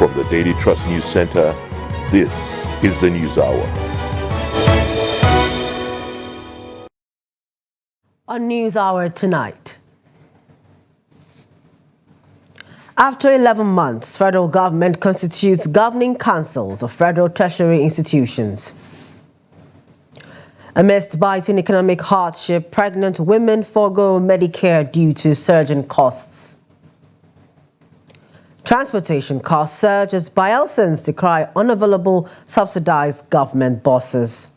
From the Daily Trust News Center, this is the News Hour. On News Hour tonight. After 11 months, federal government constitutes governing councils of federal tertiary institutions. Amidst biting economic hardship, pregnant women forgo Medicare due to surging costs. Transportation cost surges. Bayelsans decry unavailable subsidized government buses.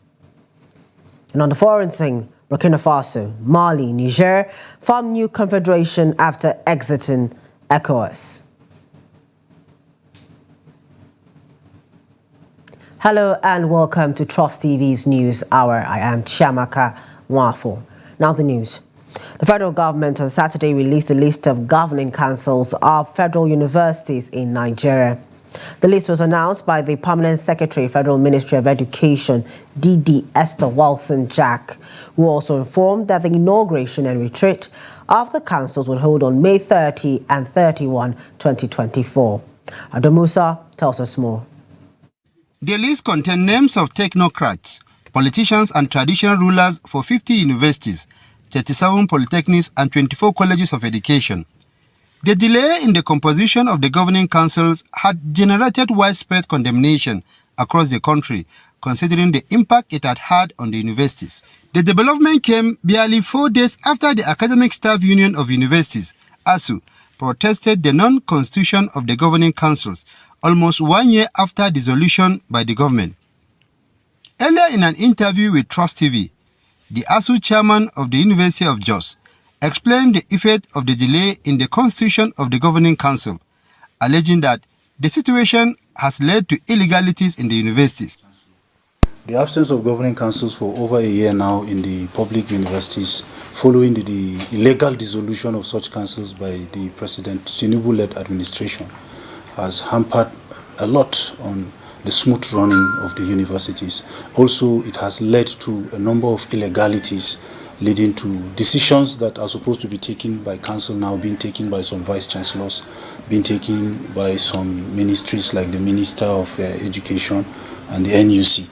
And on the foreign scene, Burkina Faso, Mali, Niger form new confederation after exiting ECOWAS. Hello and welcome to Trust TV's News Hour. I am Chiamaka Nwafo. Now the news. The federal government on Saturday released a list of governing councils of federal universities in Nigeria. The list was announced by the Permanent Secretary, Federal Ministry of Education, DD Esther Wilson Jack, who also informed that the inauguration and retreat of the councils would hold on May 30 and 31, 2024. Adomusa tells us more. The list contains names of technocrats, politicians and traditional rulers for 50 universities, 37 polytechnics and 24 colleges of education. The delay in the composition of the governing councils had generated widespread condemnation across the country, considering the impact it had had on the universities. The development came barely 4 days after the Academic Staff Union of Universities, ASU, protested the non-constitution of the governing councils, almost 1 year after dissolution by the government. Earlier in an interview with Trust TV, the ASU chairman of the University of Jos explained the effect of the delay in the constitution of the governing council, alleging that the situation has led to illegalities in the universities. The absence of governing councils for over a year now in the public universities, following the illegal dissolution of such councils by the President Tinubu-led administration, has hampered a lot on the smooth running of the universities. Also, it has led to a number of illegalities, leading to decisions that are supposed to be taken by council now being taken by some vice chancellors, being taken by some ministries like the Minister of Education and the NUC.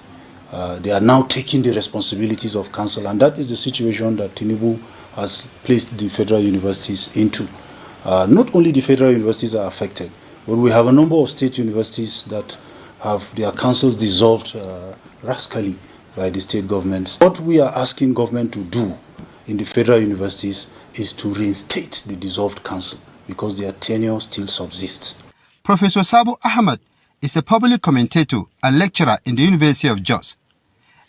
They are now taking the responsibilities of council, and that is the situation that Tinubu has placed the federal universities into. Not only the federal universities are affected, but we have a number of state universities that have their councils dissolved rascally by the state governments. What we are asking government to do in the federal universities is to reinstate the dissolved council because their tenure still subsists. Professor Sabo Ahmed is a public commentator and lecturer in the University of Jos.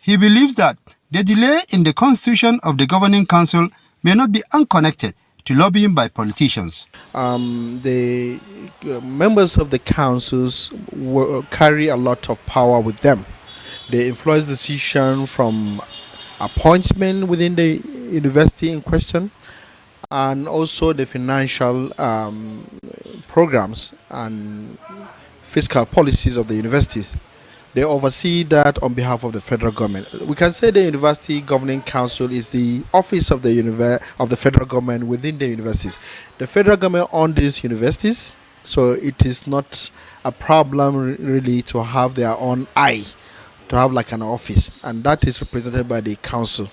He believes that the delay in the constitution of the governing council may not be unconnected to lobbying by politicians. The members of the councils carry a lot of power with them. They influence decision from appointment within the university in question, and also the financial programs and fiscal policies of the universities. They oversee that on behalf of the federal government. We can say the University Governing Council is the office of the federal government within the universities. The federal government owns these universities, so it is not a problem really to have their own eye, to have like an office, and that is represented by the council.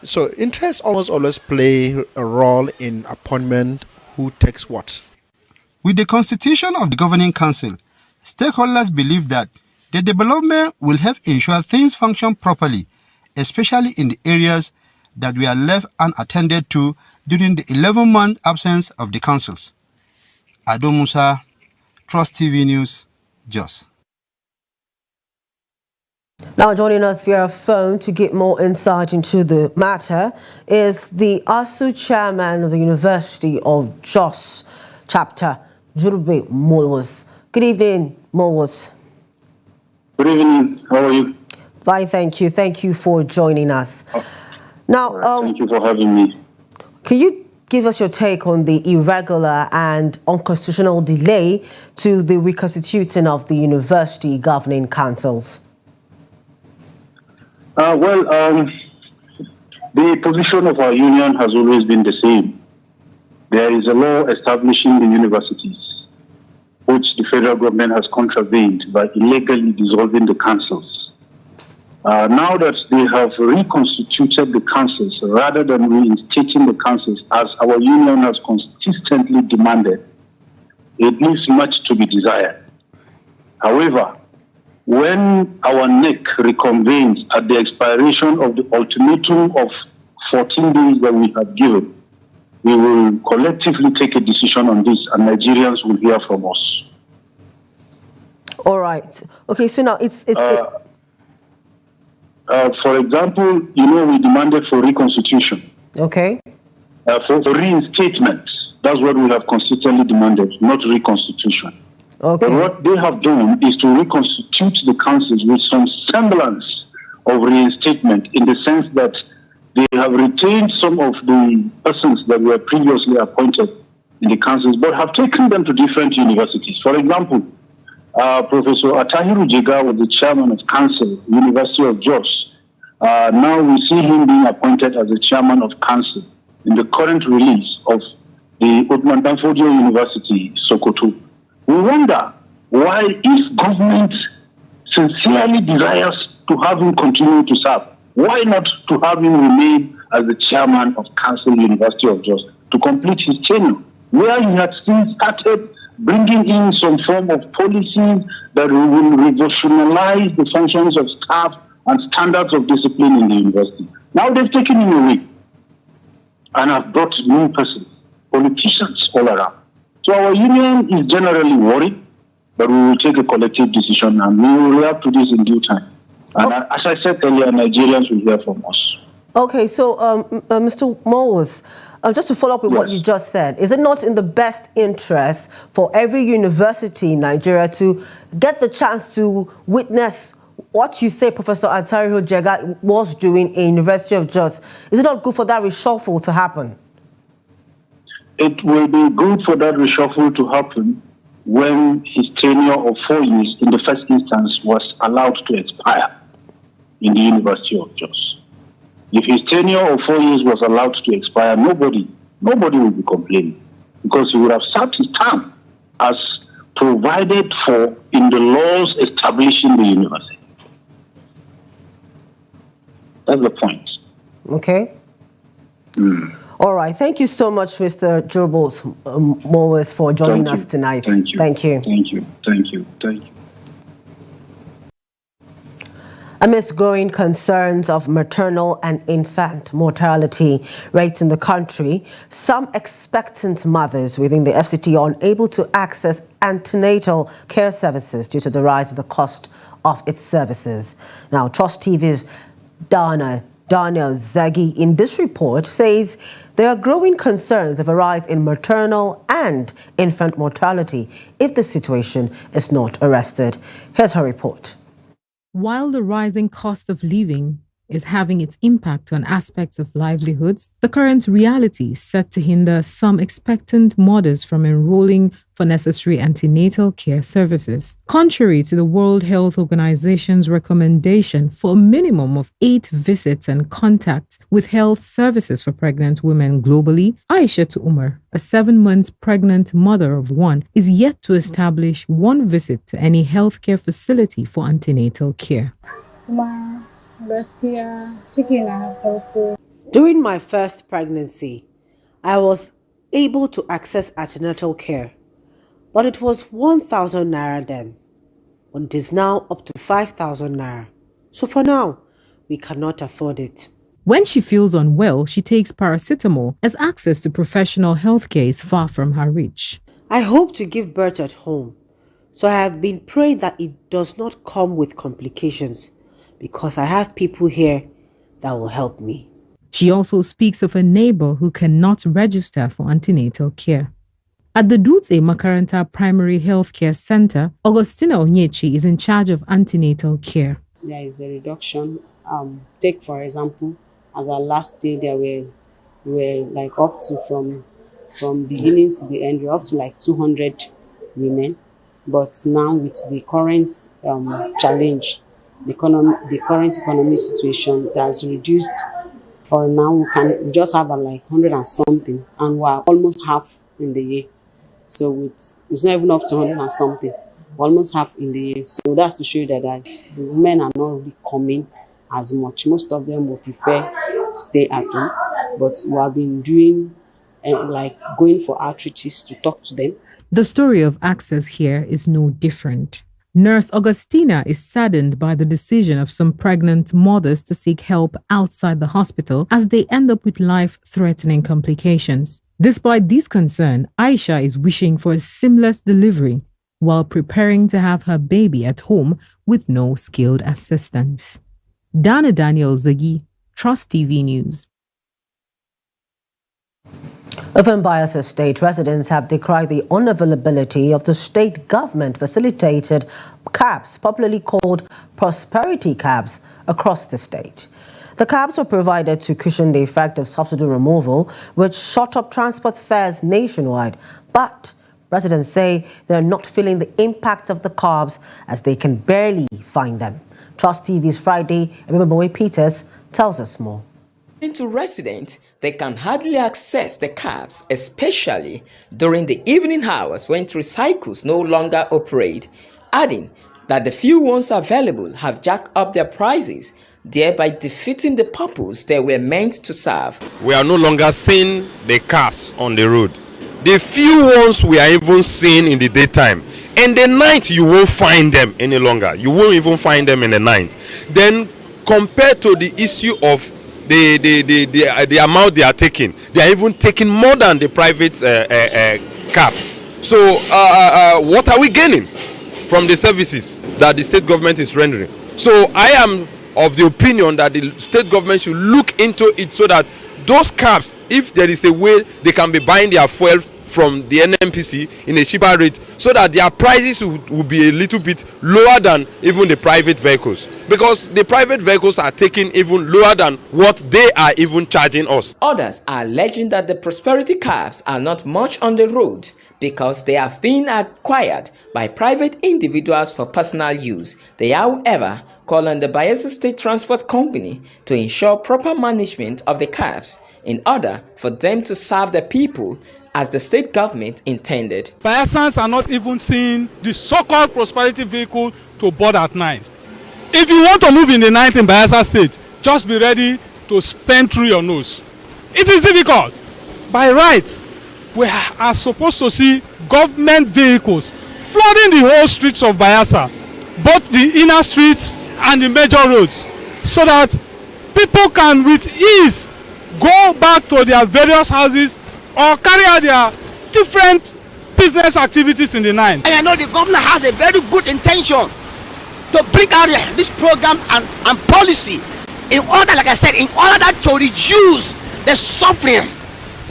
So interests almost always play a role in appointment, who takes what. With the constitution of the governing council, stakeholders believe that the development will help ensure things function properly, especially in the areas that were left unattended to during the 11-month absence of the councils. Ado Musa, Trust TV News, Jos. Now joining us via phone to get more insight into the matter is the ASU chairman of the University of Jos chapter, Jurube Mulwas. Good evening, Mulwas. Good evening. How are you? Fine, thank you. Thank you for joining us. Now, thank you for having me. Can you give us your take on the irregular and unconstitutional delay to the reconstituting of the university governing councils? The position of our union has always been the same. There is a law establishing the universities. which the federal government has contravened by illegally dissolving the councils. Now that they have reconstituted the councils rather than reinstating the councils as our union has consistently demanded, it leaves much to be desired. However, when our NEC reconvenes at the expiration of the ultimatum of 14 days that we have given, we will collectively take a decision on this, and Nigerians will hear from us. All right. Okay, so now for example, we demanded for reconstitution. Okay. For reinstatement. That's what we have consistently demanded, not reconstitution. Okay. But what they have done is to reconstitute the councils with some semblance of reinstatement, in the sense that they have retained some of the persons that were previously appointed in the councils, but have taken them to different universities. For example, Professor Atahiru Jega was the chairman of council, University of Jos. Now we see him being appointed as the chairman of council in the current release of the Othman Danfodio University, Sokoto. We wonder why, if government sincerely desires to have him continue to serve, why not to have him remain as the chairman of Council University of Jos to complete his tenure, where he had since started bringing in some form of policies that will revolutionize the functions of staff and standards of discipline in the university. Now they've taken him away and have brought new persons, politicians all around. So our union is generally worried, but we will take a collective decision and we will react to this in due time. And as I said earlier, Nigerians will hear from us. Okay, so Mr. Mowes, just to follow up with what you just said, is it not in the best interest for every university in Nigeria to get the chance to witness what you say Professor Atahiru Jega was doing in University of Jos? Is it not good for that reshuffle to happen? It will be good for that reshuffle to happen when his tenure of 4 years in the first instance was allowed to expire in the University of Jos. If his tenure of 4 years was allowed to expire, nobody will be complaining, because he would have served his term as provided for in the laws establishing the university. That's the point. Okay. All right. Thank you so much, Mr. Jobos Mowes, for joining us tonight. Thank you. Thank you. Thank you. Thank you. Thank you. Amidst growing concerns of maternal and infant mortality rates in the country, some expectant mothers within the FCT are unable to access antenatal care services due to the rise of the cost of its services. Now, Trust TV's Daniel Zagi in this report says there are growing concerns of a rise in maternal and infant mortality if the situation is not arrested. Here's her report. While the rising cost of living is having its impact on aspects of livelihoods, the current reality is set to hinder some expectant mothers from enrolling for necessary antenatal care services. Contrary to the World Health Organization's recommendation for a minimum of 8 visits and contacts with health services for pregnant women globally, Aisha Umar, a 7 months pregnant mother of 1, is yet to establish 1 visit to any healthcare facility for antenatal care. During my first pregnancy, I was able to access antenatal care, but it was 1,000 naira then, but it is now up to 5,000 naira. So for now, we cannot afford it. When she feels unwell, she takes paracetamol as access to professional healthcare is far from her reach. I hope to give birth at home, so I have been praying that it does not come with complications, because I have people here that will help me. She also speaks of a neighbor who cannot register for antenatal care. At the Dutse Makaranta Primary Healthcare Center, Augustina Onyechi is in charge of antenatal care. There is a reduction. Take, for example, as our last day, there were like up to from beginning to the end, we're up to like 200 women. But now with the current challenge, the current economic situation that has reduced. For now, we just have like 100 and something, and we're almost half in the year. So it's not even up to 100 and something, almost half in the year. So that's to show you that the women are not really coming as much. Most of them will prefer stay at home, but we have been doing like going for outreaches to talk to them. The story of access here is no different. Nurse Augustina is saddened by the decision of some pregnant mothers to seek help outside the hospital as they end up with life-threatening complications. Despite this concern, Aisha is wishing for a seamless delivery while preparing to have her baby at home with no skilled assistance. Dana Daniel Zagi, Trust TV News. Open Bayelsa State residents have decried the unavailability of the state government-facilitated cabs, popularly called prosperity cabs, across the state. The cabs were provided to cushion the effect of subsidy removal, which shot up transport fares nationwide. But residents say they're not feeling the impact of the cabs as they can barely find them. Trust TV's Friday, Emmanuel Peters tells us more. To residents, they can hardly access the cabs, especially during the evening hours when tricycles no longer operate, adding that the few ones available have jacked up their prices, thereby defeating the purpose they were meant to serve. We are no longer seeing the cars on the road. The few ones we are even seeing in the daytime. In the night, you won't find them any longer. You won't even find them in the night. Then, compared to the issue of the amount they are taking, they are even taking more than the private cab. So what are we gaining from the services that the state government is rendering? So I am of the opinion that the state government should look into it so that those cabs, if there is a way they can be buying their fuel from the NNPC in a cheaper rate, so that their prices will be a little bit lower than even the private vehicles, because the private vehicles are taking even lower than what they are even charging us. Others are alleging that the prosperity cabs are not much on the road because they have been acquired by private individuals for personal use. They, however, call on the Bayelsa State Transport Company to ensure proper management of the cabs in order for them to serve the people as the state government intended. Bayelsans are not even seeing the so-called prosperity vehicle to board at night. If you want to move in the night in Bayelsa State, just be ready to spend through your nose. It is difficult. By rights, we are supposed to see government vehicles flooding the whole streets of Bayelsa, both the inner streets and the major roads, so that people can with ease go back to their various houses or carry out their different business activities in the night. And I know the governor has a very good intention to bring out this program and policy in order, like I said, in order to reduce the suffering,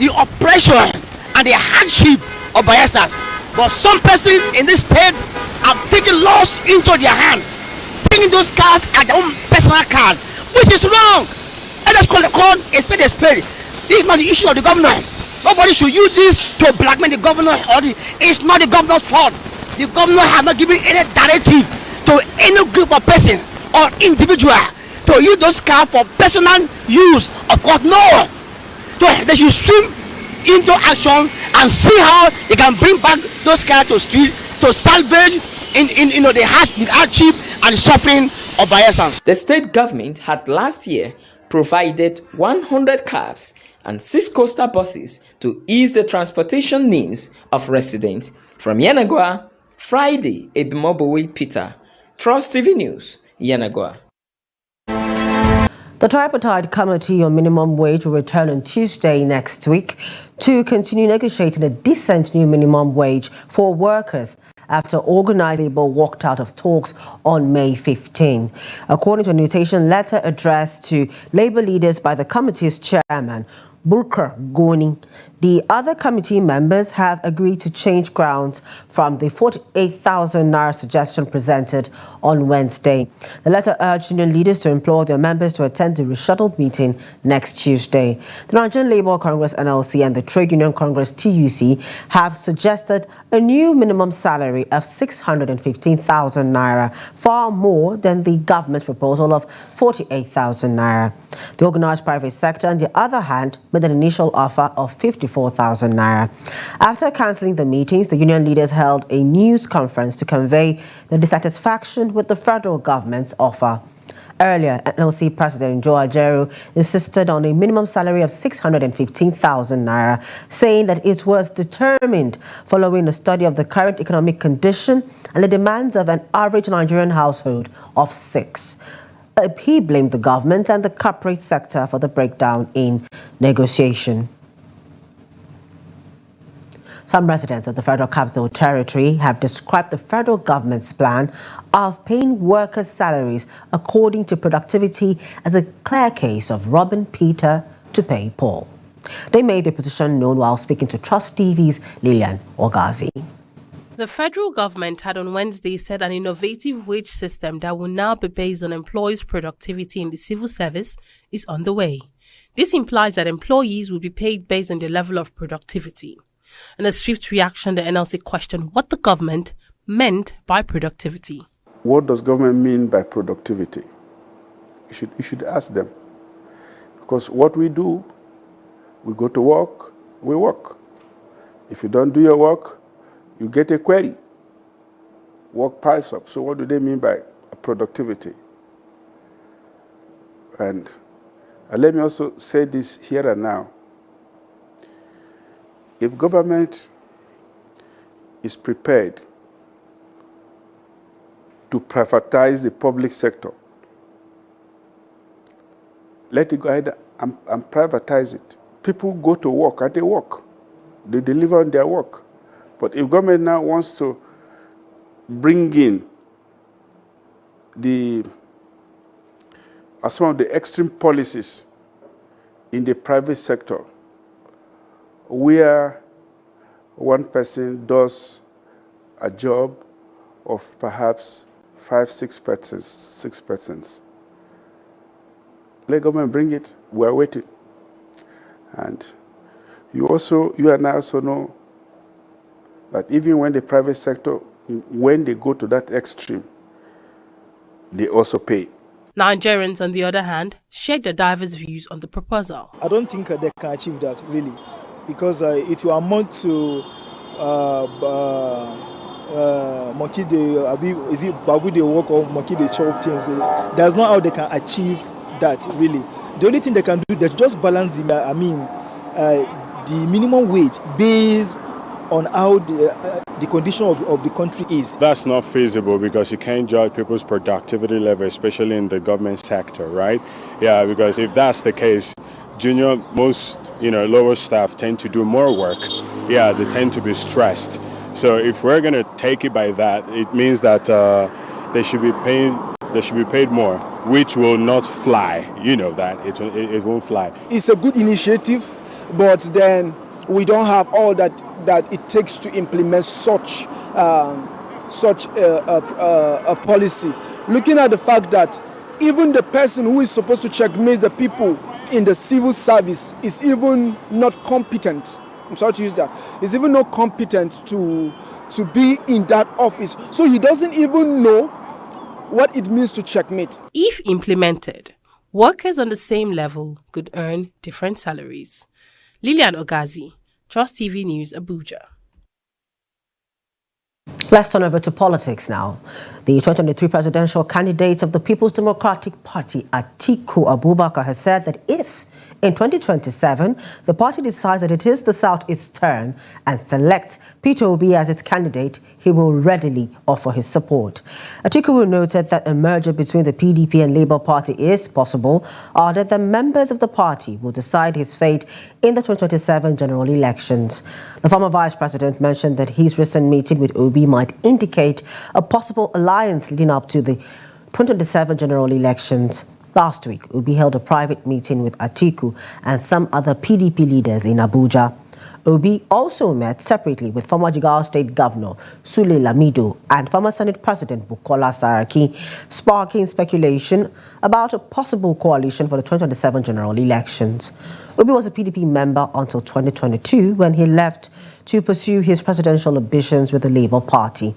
the oppression, and the hardship of Bayelsas. But some persons in this state are taking laws into their hand, taking those cars as their own personal cars, which is wrong. Let us call a spade a spade. This is not the issue of the governor. Nobody should use this to blackmail the governor. It's not the governor's fault. The governor has not given any directive to any group of person or individual to use those cars for personal use. Of course, no. So they should swim into action and see how they can bring back those cars to street to salvage the hardship and the suffering of Bayelsans. The state government had last year provided 100 cabs and 6 coastal buses to ease the transportation needs of residents. From Yanagwa, Friday, Ebimobowe Peter, Trust TV News, Yanagwa. The tripartite committee on minimum wage will return on Tuesday next week to continue negotiating a decent new minimum wage for workers after organized labor walked out of talks on May 15. According to a invitation letter addressed to labor leaders by the committee's chairman, Burker Goni, the other committee members have agreed to change grounds from the 48,000 naira suggestion presented on Wednesday. The letter urged union leaders to implore their members to attend the rescheduled meeting next Tuesday. The Nigerian Labour Congress NLC and the Trade Union Congress TUC have suggested a new minimum salary of 615,000 naira, far more than the government's proposal of 48,000 naira. The organized private sector, on the other hand, made an initial offer of 54,000 94,000 naira. After cancelling the meetings, the union leaders held a news conference to convey their dissatisfaction with the federal government's offer. Earlier, NLC President Joe Ajaero insisted on a minimum salary of 615,000 naira, saying that it was determined following a study of the current economic condition and the demands of an average Nigerian household of 6. He blamed the government and the corporate sector for the breakdown in negotiation. Some residents of the Federal Capital Territory have described the federal government's plan of paying workers' salaries according to productivity as a clear case of robbing Peter to pay Paul. They made their position known while speaking to Trust TV's Lilian Ogazi. The federal government had on Wednesday said an innovative wage system that will now be based on employees' productivity in the civil service is on the way. This implies that employees will be paid based on their level of productivity. In a swift reaction, the NLC questioned what the government meant by productivity. What does government mean by productivity? You should ask them. Because what we do, we go to work, we work. If you don't do your work, you get a query. Work piles up. So what do they mean by productivity? And let me also say this here and now. If government is prepared to privatize the public sector, let it go ahead and privatize it. People go to work and they work. They deliver on their work. But if government now wants to bring in some of the extreme policies in the private sector, where one person does a job of perhaps 6 persons. Let government bring it. We are waiting. And you and I also know that even when the private sector, when they go to that extreme, they also pay. Nigerians, on the other hand, shared their diverse views on the proposal. I don't think they can achieve that, really, because it will amount to monkey is it babu they work or monkey they chop things. There's not how they can achieve that, really. The only thing they can do is just balance the minimum wage based on how the condition of the country is. That's not feasible because you can't judge people's productivity level, especially in the government sector, right? Yeah, because if that's the case, most lower staff tend to do more work. Yeah, they tend to be stressed. So if we're going to take it by that, it means that they should be paid more, which will not fly. You know that it won't fly. It's a good initiative, but then we don't have all that it takes to implement such a policy. Looking at the fact that even the person who is supposed to checkmate the people in the civil service is even not competent. I'm sorry to use that. Is even not competent to be in that office. So he doesn't even know what it means to checkmate. If implemented, workers on the same level could earn different salaries. Lilian Ogazi, Trust TV News, Abuja. Let's turn over to politics now. The 2023 presidential candidate of the People's Democratic Party, Atiku Abubakar, has said that if in 2027 the party decides that it is the South-East turn and selects Peter Obi as its candidate, he will readily offer his support. Atiku noted that a merger between the PDP and Labour Party is possible, or that the members of the party will decide his fate in the 2027 general elections. The former vice president mentioned that his recent meeting with Obi might indicate a possible alliance leading up to the 2027 general elections. Last week, Obi held a private meeting with Atiku and some other PDP leaders in Abuja. Obi also met separately with former Jigawa State Governor Sule Lamido and former Senate President Bukola Saraki, sparking speculation about a possible coalition for the 2027 general elections. Obi was a PDP member until 2022 when he left to pursue his presidential ambitions with the Labour Party.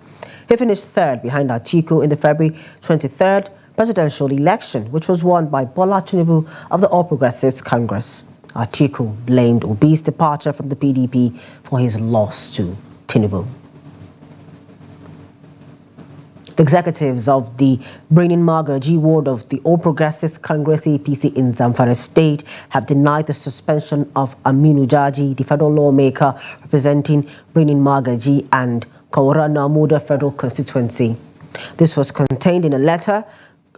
He finished third behind Atiku in the February 23rd presidential election, which was won by Bola Tinubu of the All Progressives Congress. Atiku blamed Obi's departure from the PDP for his loss to Tinubu. The executives of the Bringing Magaji ward of the All Progressives Congress APC in Zamfara State have denied the suspension of Aminu Jaji, the federal lawmaker representing Bringing Magaji and Kaura Namuda federal constituency. This was contained in a letter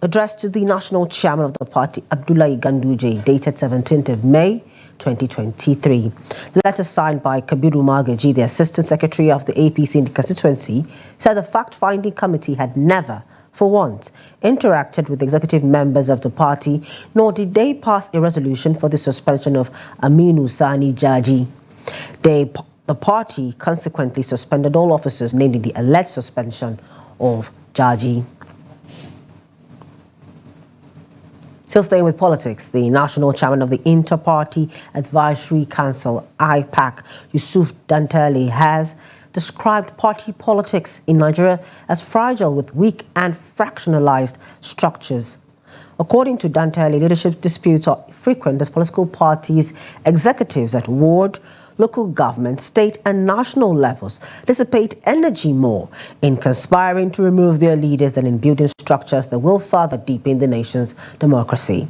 addressed to the national chairman of the party, Abdullahi Ganduje, dated 17th of May, 2023. The letter signed by Kabiru Magaji, the Assistant Secretary of the APC in the constituency, said the fact-finding committee had never, for once, interacted with executive members of the party, nor did they pass a resolution for the suspension of Aminu Sani Jaji. The party consequently suspended all officers named in the alleged suspension of Jaji. Still staying with politics, the national chairman of the Inter-Party Advisory Council, IPAC, Yusuf Dantele, has described party politics in Nigeria as fragile with weak and fractionalized structures. According to Dantele, leadership disputes are frequent as political parties' executives at ward, local government, state and national levels dissipate energy more in conspiring to remove their leaders than in building structures that will further deepen the nation's democracy.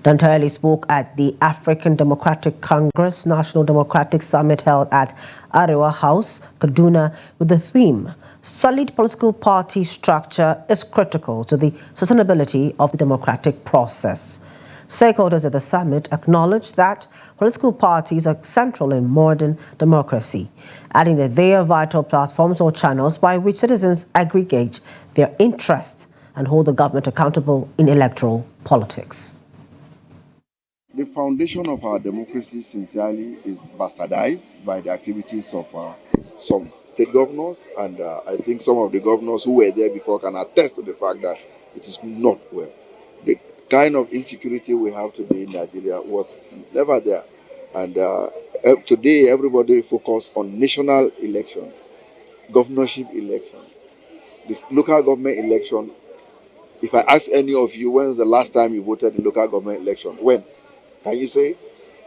Dantele spoke at the African Democratic Congress National Democratic Summit held at Arewa House, Kaduna, with the theme, "Solid political party structure is critical to the sustainability of the democratic process." Stakeholders at the summit acknowledged that political parties are central in modern democracy, adding that they are vital platforms or channels by which citizens aggregate their interests and hold the government accountable in electoral politics. The foundation of our democracy, sincerely, is bastardized by the activities of some state governors, and I think some of the governors who were there before can attest to the fact that it is not well. The kind of insecurity we have today in Nigeria was never there. And today, everybody focus on national elections, governorship elections, this local government election. If I ask any of you, when was the last time you voted in local government election? When? Can you say?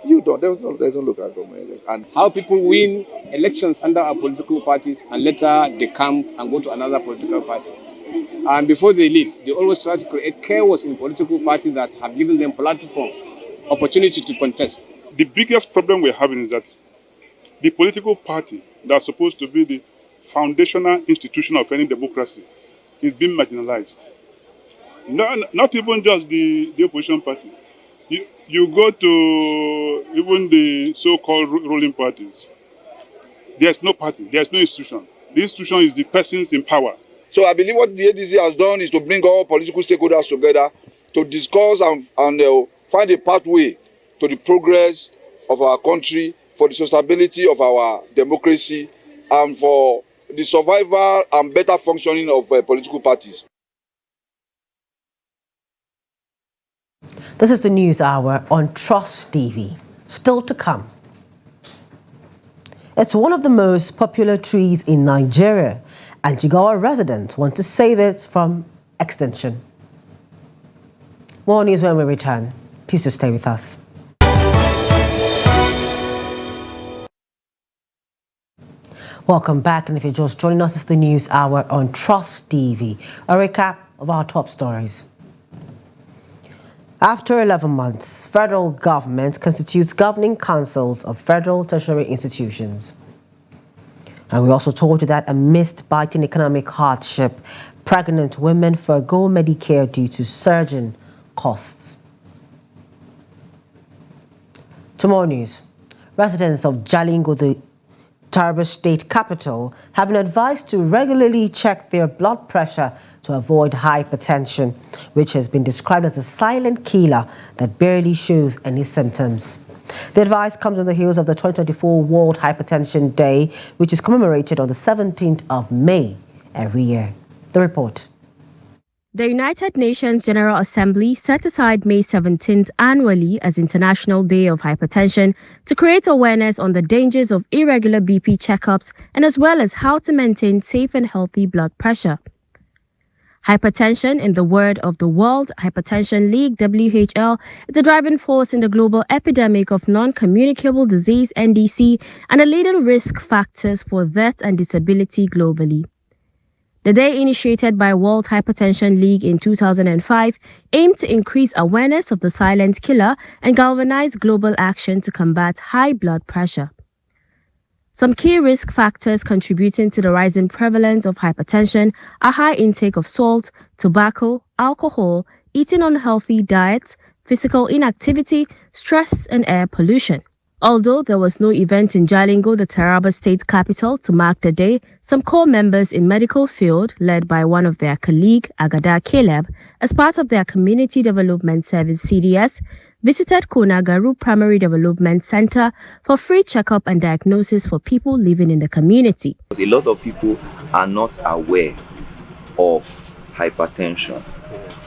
You don't. There's no local government election. And how people win elections under our political parties and later they come and go to another political party. And before they leave, they always try to create chaos in political parties that have given them platform, opportunity to contest. The biggest problem we're having is that the political party that's supposed to be the foundational institution of any democracy is being marginalized. Not even just the opposition party. You go to even the so-called ruling parties. There's no party, there's no institution. The institution is the persons in power. So I believe what the ADC has done is to bring all political stakeholders together to discuss and find a pathway to the progress of our country, for the sustainability of our democracy, and for the survival and better functioning of political parties. This is the News Hour on Trust TV. Still to come. It's one of the most popular trees in Nigeria, and Jigawa residents want to save it from extinction. More news when we return. Please do stay with us. Welcome back, and if you're just joining us, it's the News Hour on Trust TV. A recap of our top stories. After 11 months, federal government constitutes governing councils of federal tertiary institutions. And we also told you that amidst biting economic hardship, pregnant women forgo Medicare due to surging costs. To more news, residents of Jalingo, the Taraba state capital, have been advised to regularly check their blood pressure to avoid hypertension, which has been described as a silent killer that barely shows any symptoms. The advice comes on the heels of the 2024 World Hypertension Day, which is commemorated on the 17th of May every year. The report. The United Nations General Assembly set aside May 17th annually as International Day of Hypertension to create awareness on the dangers of irregular BP checkups and as well as how to maintain safe and healthy blood pressure. Hypertension, in the word of the World Hypertension League (WHL), is a driving force in the global epidemic of non-communicable disease (NDC) and a leading risk factors for death and disability globally. The day, initiated by World Hypertension League in 2005, aimed to increase awareness of the silent killer and galvanize global action to combat high blood pressure. Some key risk factors contributing to the rising prevalence of hypertension are high intake of salt, tobacco, alcohol, eating unhealthy diets, physical inactivity, stress, and air pollution. Although there was no event in Jalingo, the Taraba state capital, to mark the day, some core members in medical field, led by one of their colleague, Agada Caleb, as part of their Community Development Service (CDS), visited Konagaru Primary Development Center for free checkup and diagnosis for people living in the community. A lot of people are not aware of hypertension.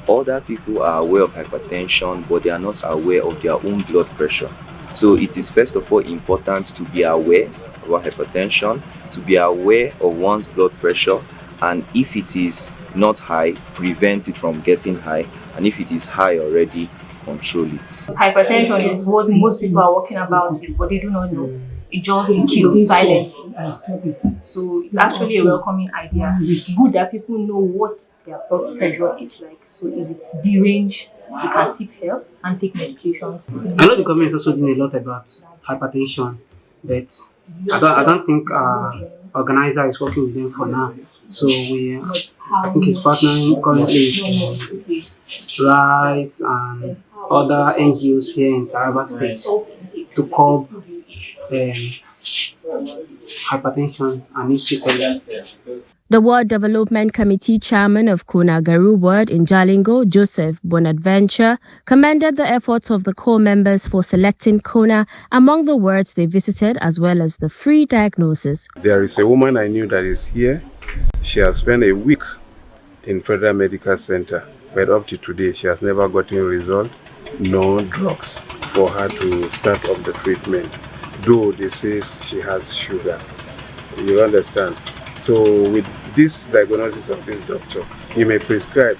Other people are aware of hypertension, but they are not aware of their own blood pressure. So it is first of all important to be aware about hypertension, to be aware of one's blood pressure, and if it is not high, prevent it from getting high, and if it is high already, control it. Hypertension is what most people are talking about, but they do not know. It just kills silently. So it's actually a welcoming idea. It's good that people know what their blood pressure is like. So if it's deranged, they can seek help and take medications. I know the government is also doing a lot about hypertension, but I don't think organizer is working with them for now. So I think he's partnering currently with RISE and other NGOs here in Taraba State to curb hypertension and its sequelae. The Ward Development Committee Chairman of Konagaru Ward in Jalingo, Joseph Bonaventure, commended the efforts of the core members for selecting Kona among the wards they visited, as well as the free diagnosis. There is a woman I knew that is here. She has spent a week in Federal Medical Center, but up to today she has never gotten a result, no drugs for her to start up the treatment, though they say she has sugar. You understand? So with this diagnosis of this doctor, he may prescribe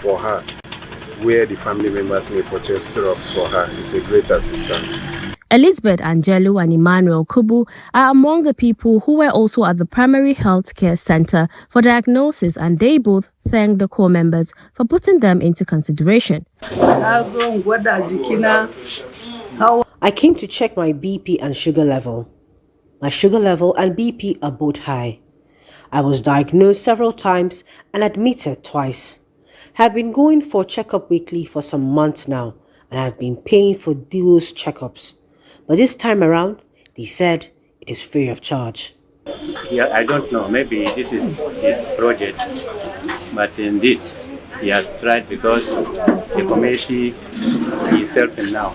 for her where the family members may purchase drugs for her. It's a great assistance. Elizabeth Angelo and Emmanuel Kubu are among the people who were also at the primary health care center for diagnosis, and they both thanked the core members for putting them into consideration. I came to check my BP and sugar level. My sugar level and BP are both high. I was diagnosed several times and admitted twice. Have been going for checkup weekly for some months now, and I've been paying for those checkups. But this time around, they said it is free of charge. Yeah, I don't know. Maybe this is his project, but indeed he has tried, because the community itself and now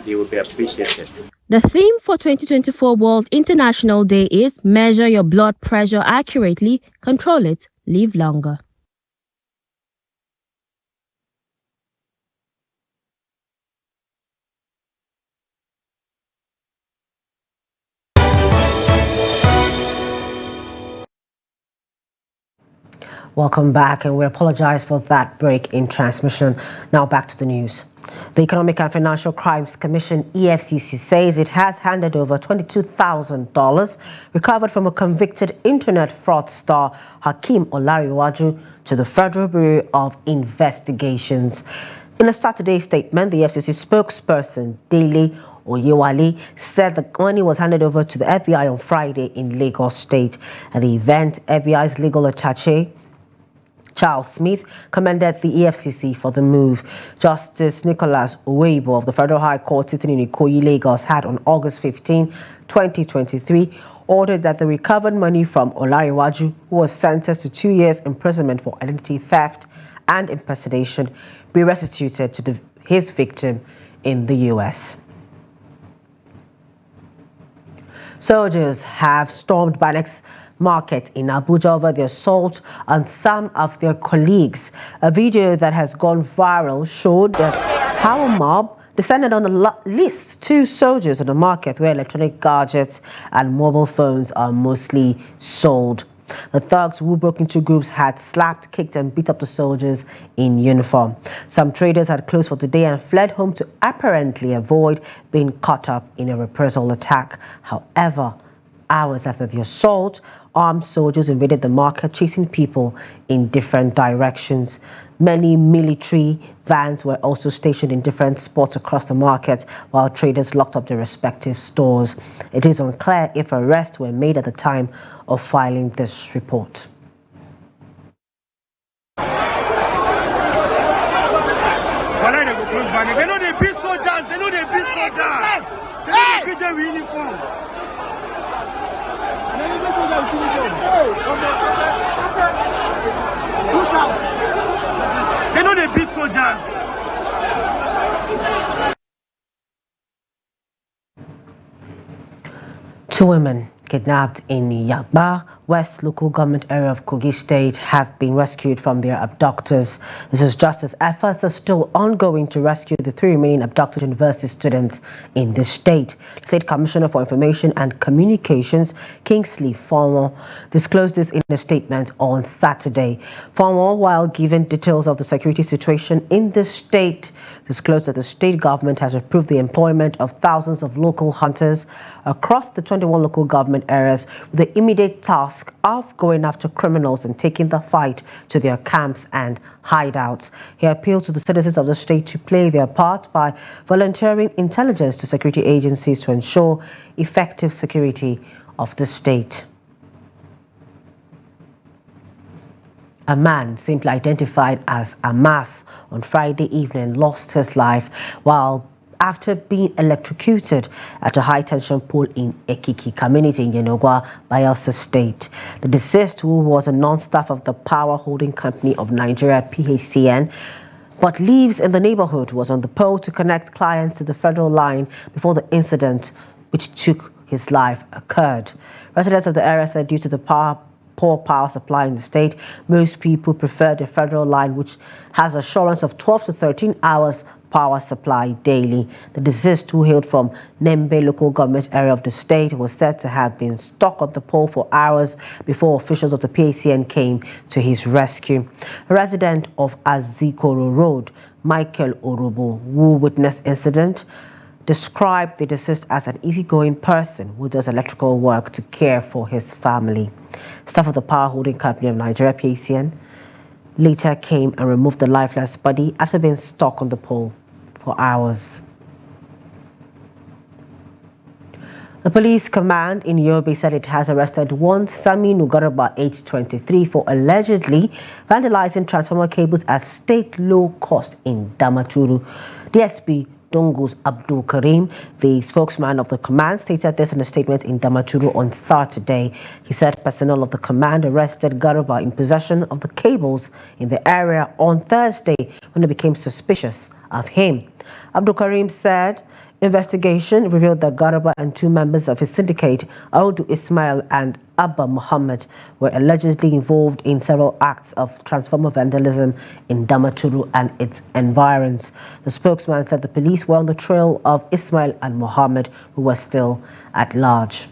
they will be appreciated. The theme for 2024 World International Day is Measure Your Blood Pressure Accurately, Control It, Live Longer. Welcome back, and we apologize for that break in transmission. Now back to the news. The Economic and Financial Crimes Commission, EFCC, says it has handed over $22,000 recovered from a convicted internet fraudster, Hakeem Olariwaju, to the Federal Bureau of Investigations. In a Saturday statement, the EFCC spokesperson, Dele Oyewale, said the money was handed over to the FBI on Friday in Lagos State. At the event, FBI's legal attaché, Charles Smith, commended the EFCC for the move. Justice Nicholas Oweibo of the Federal High Court sitting in Ikoyi, Lagos, had on August 15, 2023, ordered that the recovered money from Olariwaju, who was sentenced to 2 years imprisonment for identity theft and impersonation, be restituted to his victim in the U.S. Soldiers have stormed Banex Market in Abuja over the assault on some of their colleagues. A video that has gone viral showed how a mob descended on at least 2 soldiers in the market where electronic gadgets and mobile phones are mostly sold. The thugs who broke into groups had slapped, kicked and beat up the soldiers in uniform. Some traders had closed for the day and fled home to apparently avoid being caught up in a reprisal attack. However, hours after the assault, armed soldiers invaded the market, chasing people in different directions. Many military vans were also stationed in different spots across the market, while traders locked up their respective stores. It is unclear if arrests were made at the time of filing this report. They know they beat soldiers. They know they beat soldiers. They know they beat them with uniform. They know they beat soldiers. Two women kidnapped in Yagba, West local government area of Kogi State, have been rescued from their abductors. This is just as efforts are still ongoing to rescue the three remaining abducted university students in the state. The State Commissioner for Information and Communications, Kingsley Fonwo, disclosed this in a statement on Saturday. Fonwo, while giving details of the security situation in the state, disclosed that the state government has approved the employment of thousands of local hunters across the 21 local government areas with the immediate task of going after criminals and taking the fight to their camps and hideouts. He appealed to the citizens of the state to play their part by volunteering intelligence to security agencies to ensure effective security of the state. A man simply identified as Amas on Friday evening lost his life while after being electrocuted at a high-tension pole in Ekiki community in Yenogwa, Bayelsa State. The deceased, who was a non-staff of the Power Holding Company of Nigeria (PHCN), but lives in the neighborhood, was on the pole to connect clients to the federal line before the incident which took his life occurred. Residents of the area said due to the poor power supply in the state, most people prefer the federal line, which has assurance of 12 to 13 hours power supply daily. The deceased, who hailed from Nembe local government area of the state, was said to have been stuck on the pole for hours before officials of the PACN came to his rescue. A resident of Azikoro Road, Michael Orobo, who witnessed incident, described the deceased as an easygoing person who does electrical work to care for his family. Staff of the Power Holding Company of Nigeria (PACN) later came and removed the lifeless body after being stuck on the pole for hours. The police command in Yobe said it has arrested one Sami Nugaraba, aged 23, for allegedly vandalizing transformer cables at state low cost in Damaturu. DSP Dongus Abdul Karim, the spokesman of the command, stated this in a statement in Damaturu on Saturday. He said personnel of the command arrested Garba in possession of the cables in the area on Thursday when they became suspicious of him. Abdul Karim said investigation revealed that Garba and two members of his syndicate, Audu Ismail and Abba Muhammad, were allegedly involved in several acts of transformer vandalism in Damaturu and its environs. The spokesman said the police were on the trail of Ismail and Muhammad, who were still at large.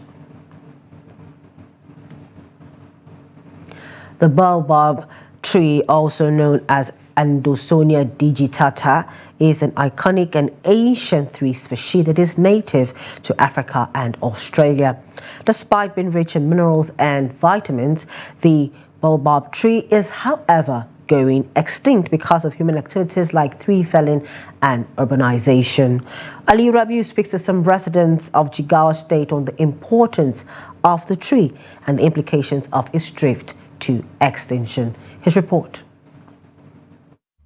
The baobab tree, also known as Andosonia digitata, is an iconic and ancient tree species that is native to Africa and Australia. Despite being rich in minerals and vitamins, the baobab tree is, however, going extinct because of human activities like tree felling and urbanization. Ali Rabiu speaks to some residents of Jigawa State on the importance of the tree and the implications of its drift to extinction. His report.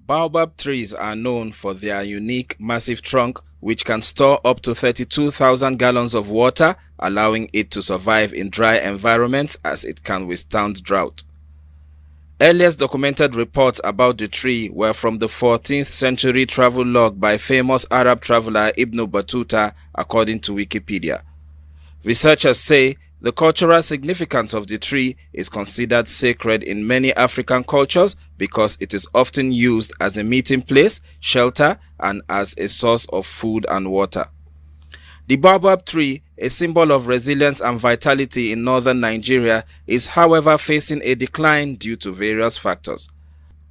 Baobab trees are known for their unique massive trunk, which can store up to 32,000 gallons of water, allowing it to survive in dry environments as it can withstand drought. Earliest documented reports about the tree were from the 14th century travel log by famous Arab traveler Ibn Battuta, according to Wikipedia. Researchers say the cultural significance of the tree is considered sacred in many African cultures because it is often used as a meeting place, shelter, and as a source of food and water. The baobab tree, a symbol of resilience and vitality in northern Nigeria, is however facing a decline due to various factors.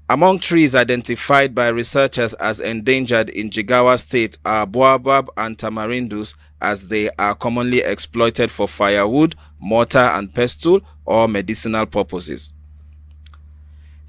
Among trees identified by researchers as endangered in Jigawa State are baobab and tamarindus, as they are commonly exploited for firewood, mortar and pestle, or medicinal purposes.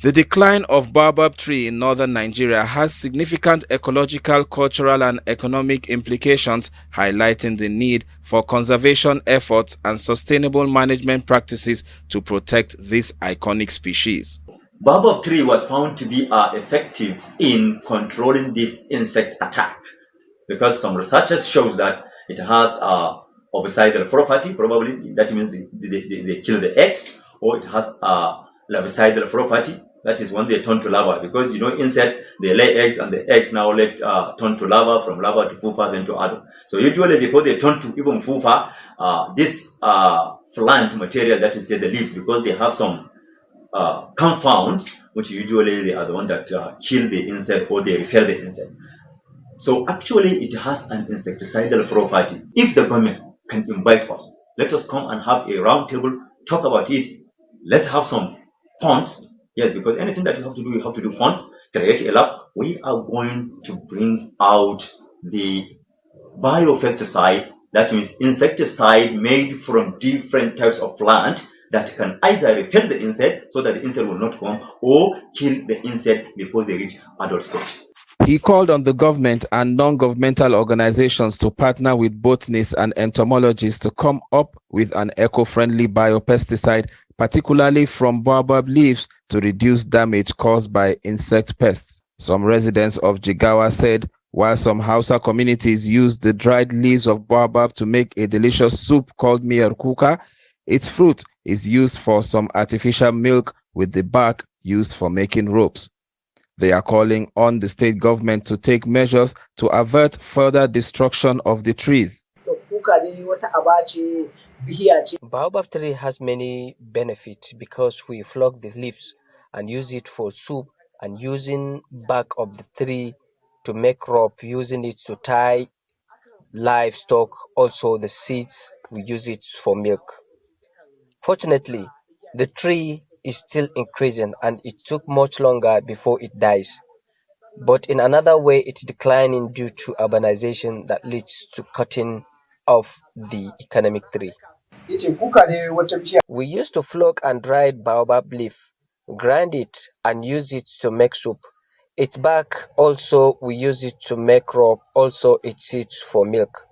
The decline of baobab tree in northern Nigeria has significant ecological, cultural and economic implications, highlighting the need for conservation efforts and sustainable management practices to protect this iconic species. Baobab tree was found to be effective in controlling this insect attack, because some researchers shows that it has ovicidal property, probably that means they kill the eggs, or it has larvicidal property, that is when they turn to larva, because you know insect, they lay eggs and the eggs now turn to larva, from larva to pupa, then to adult. So usually before they turn to even pupa, this plant material, that is the leaves, because they have some compounds, which usually they are the one that kill the insect or they repel the insect. So actually it has an insecticidal property. If the government can invite us, let us come and have a round table, talk about it. Let's have some funds. Yes, because anything that you have to do funds, create a lab. We are going to bring out the biopesticide, that means insecticide made from different types of plant that can either repel the insect so that the insect will not come, or kill the insect before they reach adult stage. He called on the government and non-governmental organizations to partner with botanists and entomologists to come up with an eco-friendly biopesticide, particularly from baobab leaves, to reduce damage caused by insect pests. Some residents of Jigawa said while some Hausa communities use the dried leaves of baobab to make a delicious soup called miyar kuka, its fruit is used for some artificial milk, with the bark used for making ropes. They are calling on the state government to take measures to avert further destruction of the trees. Baobab tree has many benefits because we pluck the leaves and use it for soup, and using bark of the tree to make rope, using it to tie livestock, also the seeds we use it for milk. Fortunately, the tree is still increasing and it took much longer before it dies. But in another way, it's declining due to urbanization that leads to cutting off the economic tree. We used to pluck and dry baobab leaf, grind it and use it to make soup. Its bark also we use it to make rope, also its seeds for milk.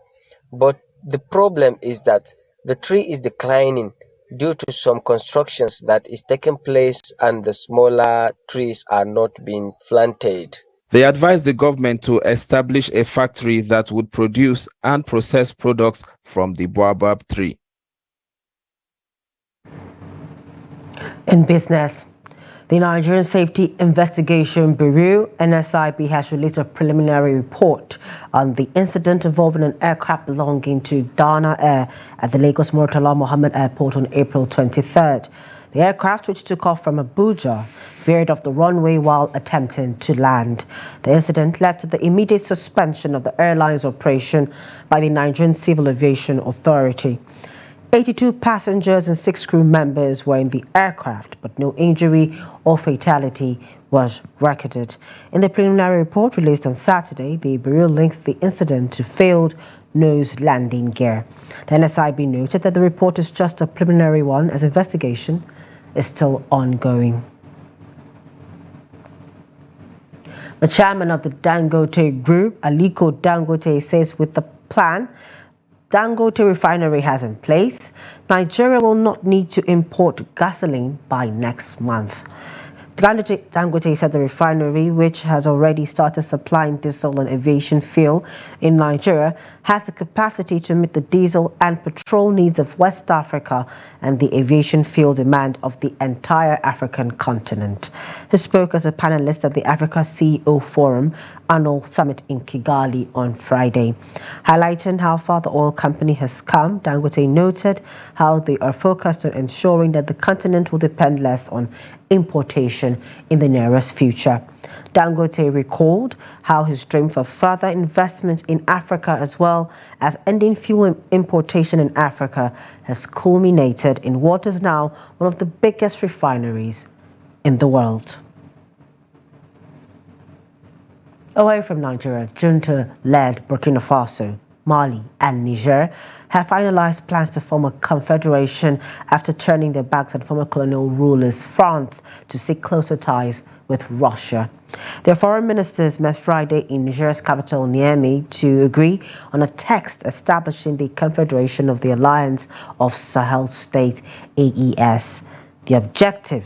But the problem is that the tree is declining due to some constructions that is taking place and the smaller trees are not being planted. They advised the government to establish a factory that would produce and process products from the baobab tree. In business, the Nigerian Safety Investigation Bureau, NSIB, has released a preliminary report on the incident involving an aircraft belonging to Dana Air at the Lagos Murtala Mohammed Airport on April 23rd. The aircraft, which took off from Abuja, veered off the runway while attempting to land. The incident led to the immediate suspension of the airline's operation by the Nigerian Civil Aviation Authority. 82 passengers and 6 crew members were in the aircraft, but no injury or fatality was recorded. In the preliminary report released on Saturday, the Bureau linked the incident to failed nose landing gear. The NSIB noted that the report is just a preliminary one, as investigation is still ongoing. The chairman of the Dangote Group, Aliko Dangote, says with the plan Dangote refinery has in place, Nigeria will not need to import gasoline by next month. Dangote said the refinery, which has already started supplying diesel and aviation fuel in Nigeria, has the capacity to meet the diesel and petrol needs of West Africa and the aviation fuel demand of the entire African continent. He spoke as a panelist at the Africa CEO Forum annual summit in Kigali on Friday. Highlighting how far the oil company has come, Dangote noted how they are focused on ensuring that the continent will depend less on importation nation in the nearest future. Dangote recalled how his dream for further investment in Africa as well as ending fuel importation in Africa has culminated in what is now one of the biggest refineries in the world. Away from Nigeria, junta-led Burkina Faso, Mali and Niger have finalized plans to form a confederation after turning their backs on former colonial rulers France to seek closer ties with Russia. Their foreign ministers met Friday in Niger's capital Niamey to agree on a text establishing the Confederation of the Alliance of Sahel States, AES. The objective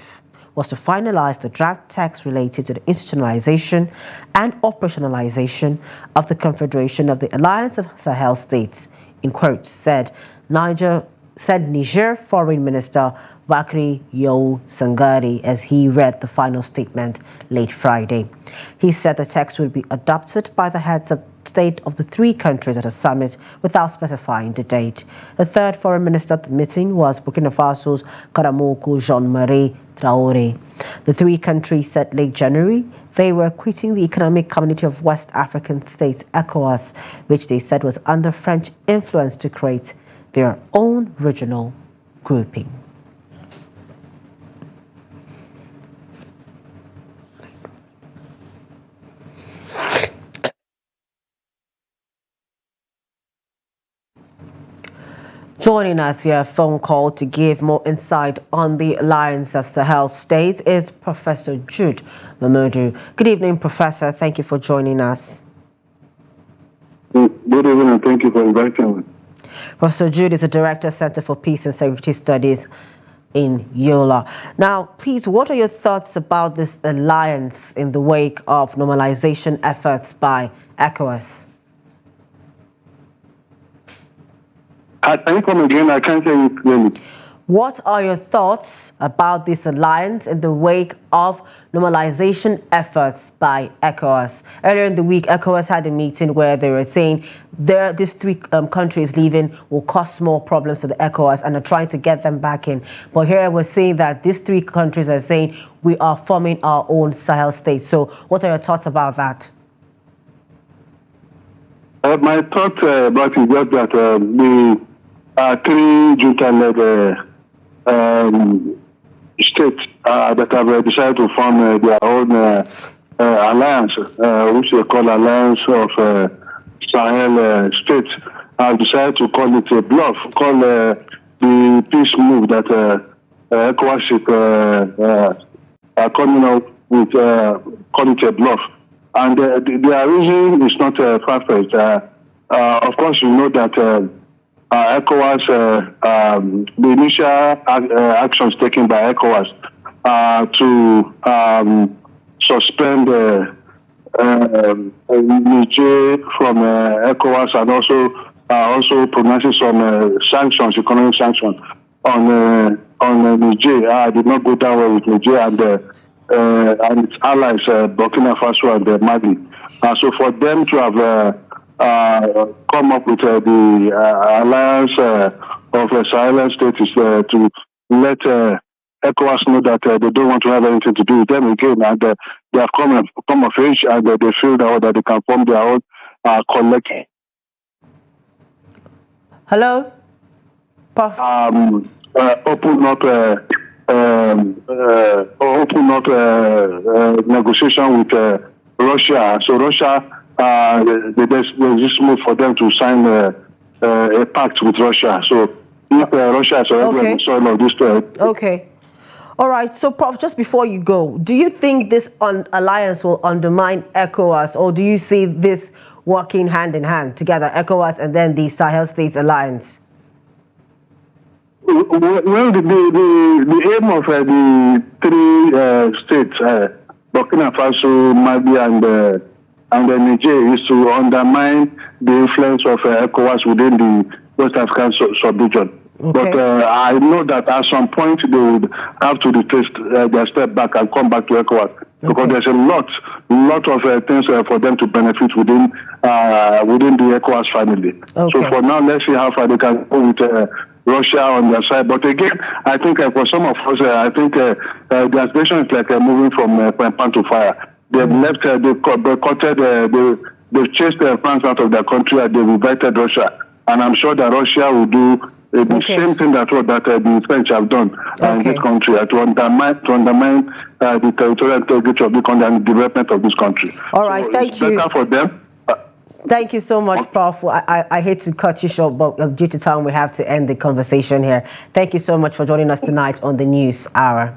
was to finalize the draft text related to the institutionalization and operationalization of the Confederation of the Alliance of Sahel States, in quotes, said Niger Foreign Minister Bakri You Sangari as he read the final statement late Friday. He said the text would be adopted by the heads of state of the three countries at a summit without specifying the date. The third foreign minister at the meeting was Burkina Faso's Karamokou Jean-Marie Traoré. The three countries said late January they were quitting the Economic Community of West African States, ECOWAS, which they said was under French influence to create their own regional grouping. Joining us via phone call to give more insight on the Alliance of Sahel States is Professor Jude Mamadou. Good evening, Professor. Thank you for joining us. Good evening, and thank you for inviting me. Professor Jude is the Director, Center for Peace and Security Studies in Yola. Now, please, what are your thoughts about this alliance in the wake of normalization efforts by ECOWAS? Can you come again? I can't hear you clearly. What are your thoughts about this alliance in the wake of normalization efforts by ECOWAS? Earlier in the week, ECOWAS had a meeting where they were saying these three countries leaving will cause more problems to the ECOWAS and are trying to get them back in. But here we're saying that these three countries are saying we are forming our own Sahel state. So what are your thoughts about that? My thought about it is just that the three junta-led states that have decided to form their own alliance, which they call Alliance of Sahel States, have decided to call it a bluff, call the peace move that ECOWAS are coming up with, call it a bluff. And their reason is not far-fetched. Of course, you know that ECOWAS, the initial actions taken by ECOWAS to suspend Niger from ECOWAS and also pronouncing some sanctions, economic sanctions on Niger. Did not go down well with Niger and its allies, Burkina Faso and Mali. So for them to have come up with the alliance of Sahel states is to let ECOWAS know that they don't want to have anything to do with them again, and they have come of age and they feel that they can form their own collective. Hello? Open up negotiation with Russia. So Russia. There's this move for them to sign a pact with Russia. So if Russia is already on the soil of this Okay. All right. So, Prof, just before you go, do you think this alliance will undermine ECOWAS, or do you see this working hand in hand together, ECOWAS and then the Sahel States Alliance? Well, the aim of the three states, Burkina Faso, Mali, and Niger, is to undermine the influence of ECOWAS within the West African sub-region. Okay. But I know that at some point they would have to retrace their step back and come back to ECOWAS, because there's a lot of things for them to benefit within the ECOWAS family. Okay. So for now, let's see how far they can go with Russia on their side. But again, I think for some of us, I think the aspiration is like moving from pan to fire. They've left, they've chased France out of their country and they've invited Russia. And I'm sure that Russia will do the same thing that the French have done in this country to undermine the territorial integrity of the country and the development of this country. All right, so thank you. Better for them. Thank you so much, Prof. I hate to cut you short, but due to time, we have to end the conversation here. Thank you so much for joining us tonight on the News Hour.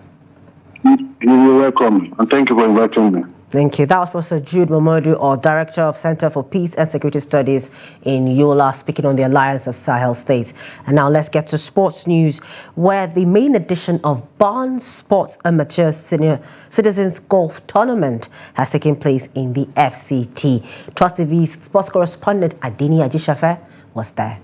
You're welcome, and thank you for inviting me. Thank you. That was Professor Jude Momodu, or Director of Center for Peace and Security Studies in Yola, speaking on the Alliance of Sahel States. And now let's get to sports news, where the main edition of Bond Sports Amateur Senior Citizens Golf Tournament has taken place in the FCT. Trust TV's sports correspondent Adini Ajishafe was there.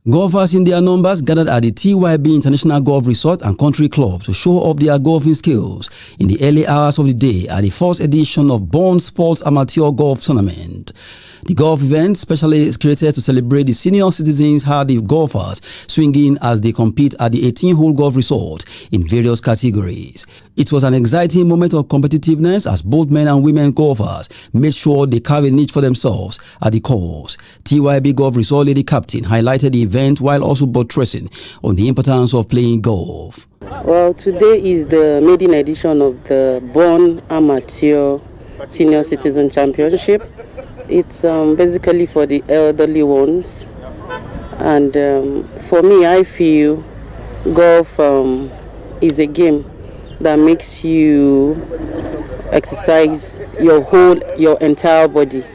Golfers in their numbers gathered at the TYB International Golf Resort and Country Club to show off their golfing skills in the early hours of the day at the first edition of Bond Sports Amateur Golf Tournament. The golf event, specially created to celebrate the senior citizens, had the golfers swinging as they compete at the 18-hole golf resort in various categories. It was an exciting moment of competitiveness as both men and women golfers made sure they carved a niche for themselves at the course. TYB Golf Resort Lady Captain highlighted the event while also buttressing on the importance of playing golf. Well, today is the maiden edition of the Bond Amateur Senior Citizen Championship. It's basically for the elderly ones, and for me, I feel golf is a game that makes you exercise your entire body.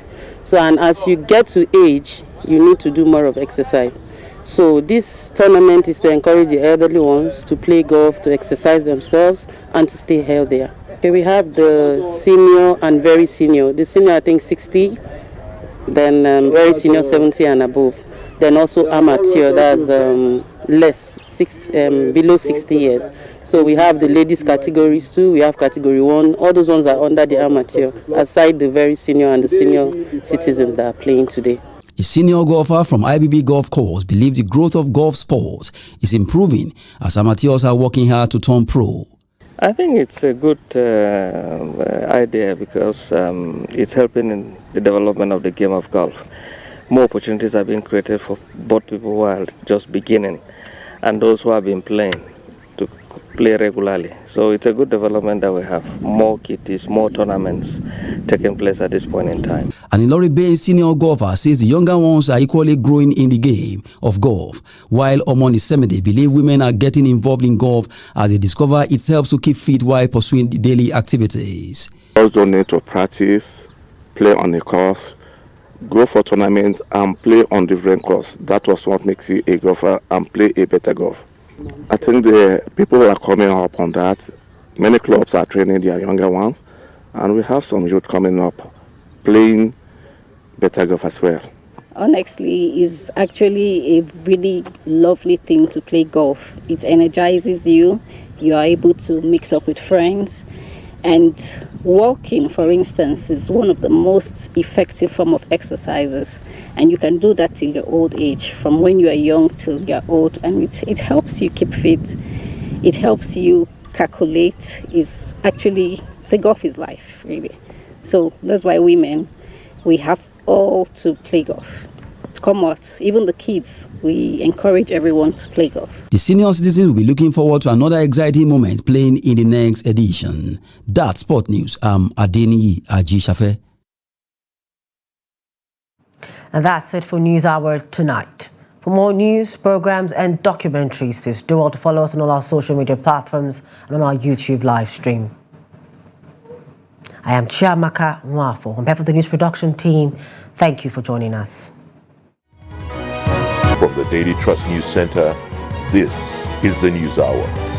So, and as you get to age, you need to do more of exercise. So this tournament is to encourage the elderly ones to play golf, to exercise themselves, and to stay healthier. Okay, we have the senior and very senior. The senior, I think, 60. Then very senior, 70 and above. Then also amateur, that's below 60 years. So we have the ladies categories too, we have category 1. All those ones are under the amateur, aside the very senior and the senior citizens that are playing today. A senior golfer from IBB Golf Course believes the growth of golf sports is improving as amateurs are working hard to turn pro. I think it's a good idea because it's helping in the development of the game of golf. More opportunities are being created for both people who are just beginning and those who have been playing to play regularly. So it's a good development that we have more kitties, more tournaments taking place at this point in time. An Ilori-based senior golfer says the younger ones are equally growing in the game of golf, while Omoni Semede believe women are getting involved in golf as they discover it helps to keep fit while pursuing the daily activities. Also need to practice, play on the course, go for tournaments and play on different courses. That was what makes you a golfer and play a better golf. I think the people are coming up on that. Many clubs are training their younger ones, and we have some youth coming up playing better golf as well. Honestly, it's actually a really lovely thing to play golf. It energizes you. You are able to mix up with friends. And walking, for instance, is one of the most effective form of exercises. And you can do that till your old age, from when you are young till you're old. And it helps you keep fit. It helps you calculate. Golf is life, really. So that's why women, we have all to play golf. To come out, even the kids, we encourage everyone to play golf. The senior citizens will be looking forward to another exciting moment playing in the next edition. That's Sport News. I'm Adeni Ajishafe. And that's it for News Hour tonight. For more news, programs and documentaries, please do all to follow us on all our social media platforms and on our YouTube live stream. I am Chiamaka Nwafo. On behalf of the news production team, thank you for joining us. From the Daily Trust News Center, this is the News Hour.